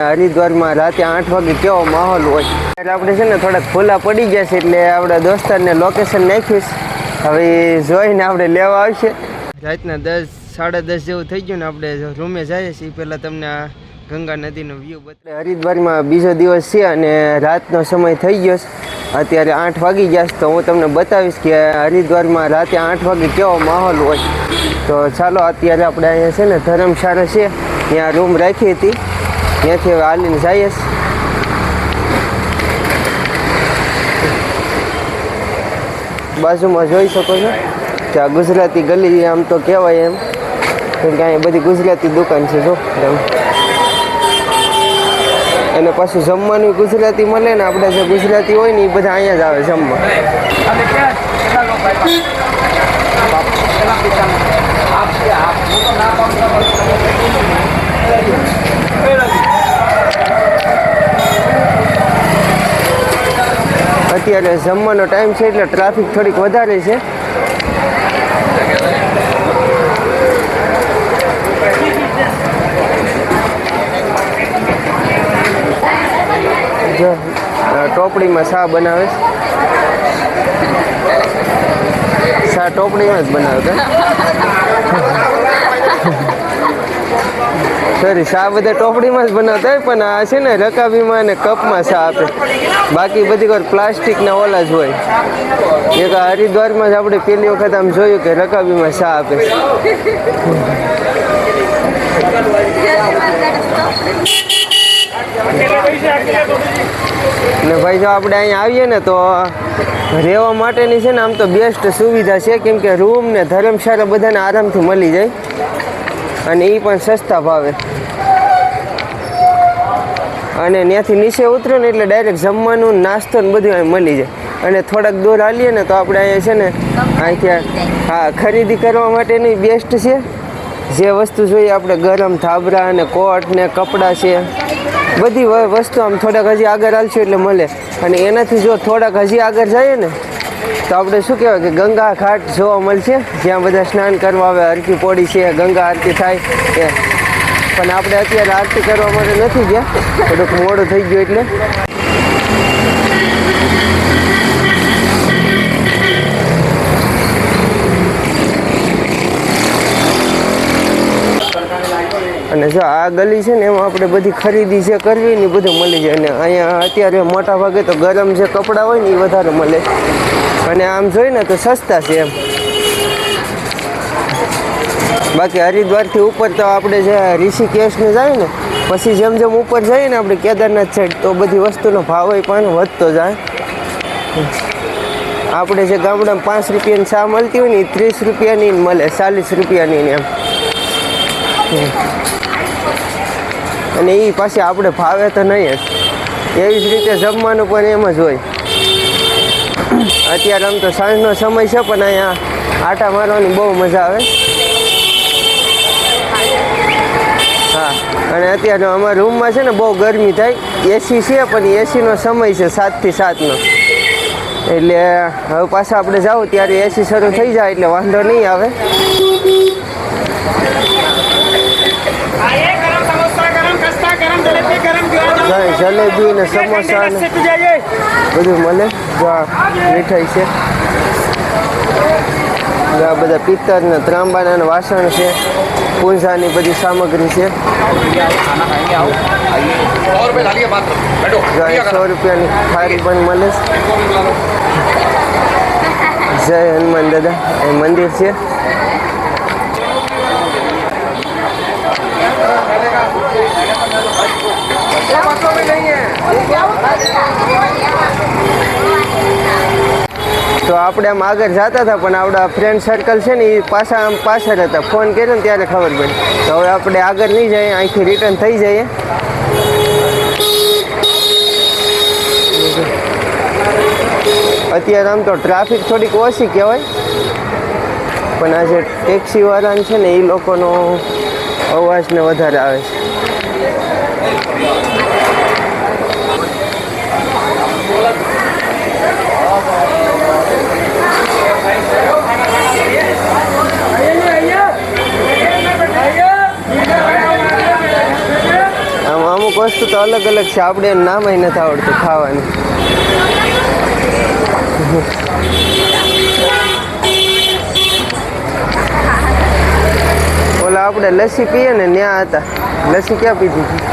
હરિદ્વારમાં રાતે 8 વાગે કેવો માહોલ હોય. આપણે છે ને થોડાક ભૂલા પડી ગયા છે એટલે આપણા દોસ્તારને લોકેશન નાખીશ. હવે જોઈને આપણે લેવા આવશે. રાતના 10 સાડા 10 જેવું થઈ ગયું ને આપણે રૂમે જઈએ છીએ. પહેલાં તમને આ ગંગા નદીનો વ્યૂ બતાવે. હરિદ્વારમાં બીજો દિવસ છે અને રાતનો સમય થઈ ગયો છે. અત્યારે 8 વાગી ગયા છે. તો હું તમને બતાવીશ કે હરિદ્વારમાં રાતે 8 વાગે કેવો માહોલ હોય. તો ચાલો અત્યારે આપણે અહીંયા છે ને ધર્મશાળા છે ત્યાં રૂમ રાખી હતી. ત્યાંથી હવે હાલીને જઈએ. બાજુમાં જોઈ શકો છો કે આ ગુજરાતી ગલી આમ તો કહેવાય એમ, કેમ કે અહીંયા બધી ગુજરાતી દુકાન છે. જો અને પાછું જમવાનું ગુજરાતી મળે ને. આપણે જે ગુજરાતી હોય ને એ બધા અહીંયા જ આવે જમવા. અત્યારે જમવાનો ટાઈમ છે એટલે ટ્રાફિક થોડીક વધારે છે. જો ટોપડીમાં શા બનાવે છે. શા ટોપડીમાં જ બનાવે. સોરી, શા બધા ટોપડીમાં જ બનાવતા હોય, પણ આ છે ને રકાબીમાં અને કપમાં શા આપે. બાકી બધી વાર પ્લાસ્ટિકના ઓલા જ હોય. એક હરિદ્વારમાં જ આપણે પહેલી વખત આમ જોયું કે રકાબીમાં શા આપે. ને ભાઈ જો આપણે અહીંયા આવીએ ને તો રહેવા માટેની છે ને આમ તો બેસ્ટ સુવિધા છે, કેમ કે રૂમ ને ધર્મશાળા બધાને આરામથી મળી જાય અને એ પણ સસ્તા ભાવે. અને ત્યાંથી નીચે ઉતરો ને એટલે ડાયરેક્ટ જમવાનું નાસ્તો ને બધું અહીં મળી જાય. અને થોડાક દૂર હાલીએ ને તો આપણે અહીંયા છે ને અહીંથી હા ખરીદી કરવા માટેની બેસ્ટ છે. જે વસ્તુ જોઈએ આપણે ગરમ ધાબરા અને કોટ ને કપડાં છે, બધી વસ્તુ આમ થોડાક હજી આગળ હાલશું એટલે મળે. અને એનાથી જો થોડાક હજી આગળ જઈએ ને તો આપણે શું કહેવાય કે ગંગા ઘાટ જોવા મળશે, જ્યાં બધા સ્નાન કરવા આવે. હરકી પોડી છે, ગંગા આરતી થાય એ. પણ આપણે અત્યારે આરતી કરવા માટે નથી ગયા, થોડુંક મોડું થઈ ગયું એટલે. અને જો આ ગલી છે ને એમાં આપણે બધી ખરીદી જે કરવી ને બધું મળી જાય. અને અહીંયા અત્યારે મોટા ભાગે તો ગરમ જે કપડાં હોય ને એ વધારે મળે. અને આમ જોઈને તો સસ્તા છે એમ. બાકી હરિદ્વારથી ઉપર તો આપણે જે ઋષિકેશને જાય ને પછી જેમ જેમ ઉપર જઈએ ને આપણે કેદારનાથ સાઈડ તો બધી વસ્તુનો ભાવ પણ વધતો જાય. આપણે જે ગામડામાં 5 રૂપિયાની ચા મળતી હોય ને એ 30 રૂપિયાની મળે, 40 રૂપિયાની એમ. અને એ પાછી આપણે ભાવે તો નહીં જ. એવી જ રીતે જમવાનું પણ એમ જ હોય. અત્યારે આમ તો સાંજનો સમય છે પણ અહીંયા આટા મારવાની બહુ મજા આવે. હા, અને અત્યારે અમારા રૂમમાં છે ને બહુ ગરમી થાય. એસી છે પણ એસીનો સમય છે 7 થી 7નો. એટલે હવે પાછા આપણે જાવ ત્યારે એસી શરૂ થઈ જાય એટલે વાંધો નહીં આવે. જલેબી ને સમોસા ને બધું મળે. જો મીઠાઈ છે, આ બધા પિત્તર ને ત્રાંબાના વાસણ છે, પૂંજાની બધી સામગ્રી છે. 100 રૂપિયાની થાળી પણ મળે. જય હનુમાન દાદા એ મંદિર છે. તો આપણે આમ આગળ જતા હતા પણ આપણા ફ્રેન્ડ સર્કલ છે ને એ પાછા આમ પાછળ હતા. ફોન કર્યો ને ત્યારે ખબર પડી. તો હવે આપણે આગળ નહીં જઈએ, અહીંથી રિટર્ન થઈ જઈએ. અત્યારે આમ તો ટ્રાફિક થોડીક ઓછી કહેવાય, પણ આ જે ટેક્સીવાળા છે ને એ લોકોનો અવાજ ને વધારે આવે છે. અમુક વસ્તુ તો અલગ અલગ છે, આપણે એનું નામ નથી આવડતું ખાવાનું. ઓલા આપણે લસ્સી પીએ ને ત્યાં હતા. લસ્સી ક્યાં પીધી હતી?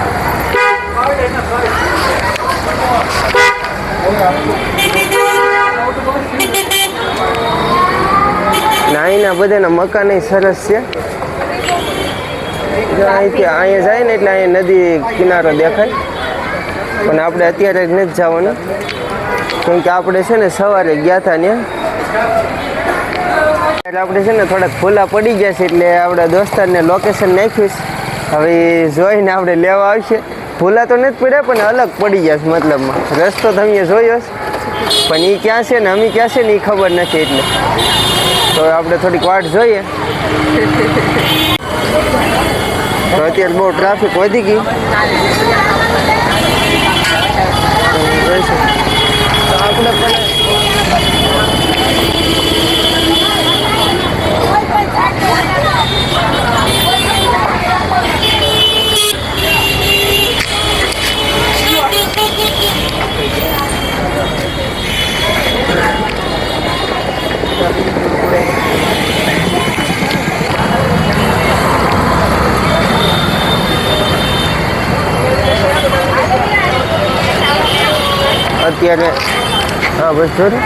અહીંના બધાના મકાન સરસ છે. અહીંથી અહીંયા જાય ને એટલે અહીંયા નદી કિનારો દેખાય, પણ આપણે અત્યારે જ નથી જવાનું, કેમ કે આપણે છે ને સવારે ગયા હતા ત્યાં. એટલે આપણે છે ને થોડાક ભૂલા પડી ગયા છે, એટલે આપણા દોસ્તારને લોકેશન નાખ્યું. હવે જોઈને આપણે લેવા આવશે. ભૂલા તો નથી પડ્યા, પણ અલગ પડી ગયા છે, મતલબમાં રસ્તો તમે જોયો પણ એ ક્યાં છે ને અમે ક્યાં છે ને એ ખબર નથી. એટલે તો આપણે થોડીક વાટ જોઈએ. તો અત્યારે બહુ ટ્રાફિક વધી ગઈ. તો આપણે પણ અત્યારે હા બસ જોડે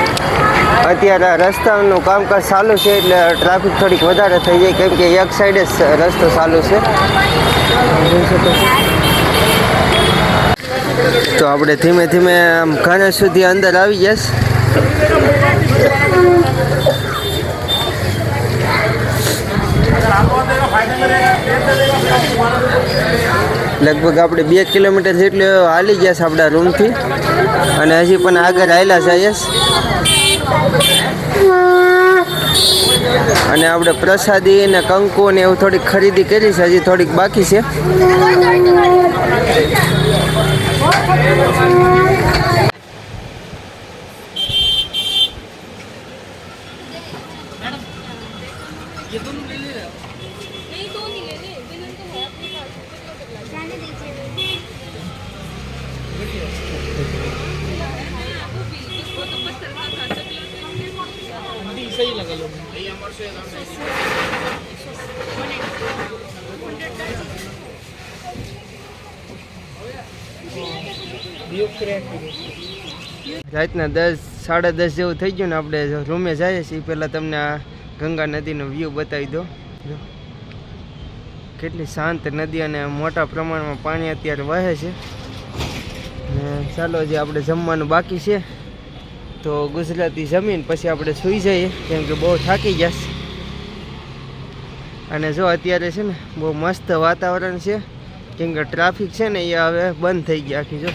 અત્યારે રસ્તાનું કામકાજ ચાલુ છે, એટલે ટ્રાફિક થોડીક વધારે થઈ જાય, કેમ કે એક સાઈડે જ રસ્તો ચાલુ છે. તો આપણે ધીમે ધીમે આમ ઘણા સુધી અંદર આવી જઈશ. લગભગ આપણે 2 કિલોમીટર જેટલું હાલી ગયા છે આપણા રૂમથી, અને હજી પણ આગળ હાલ્યા જઈએ. અને આપણે પ્રસાદી ને કંકુ ને એવું થોડીક ખરીદી કરી છે, હજી થોડીક બાકી છે. सही लगा लो રાતના 10-10:30 જેવું થઈ ગયું ને આપણે રૂમે જઈએ છીએ. પહેલાં તમને આ ગંગા નદીનો વ્યૂ બતાવી દો. કેટલી શાંત નદી અને મોટા પ્રમાણમાં પાણી અત્યારે વહે છે. ને ચાલો જે આપણે જમવાનું બાકી છે, તો ગુજરાતી જમીન પછી આપણે સૂઈ જઈએ, કેમ કે બહુ થાકી ગયા છે. અને જો અત્યારે છે ને બહુ મસ્ત વાતાવરણ છે, કેમ કે ટ્રાફિક છે ને એ હવે બંધ થઈ ગયા આખી. જો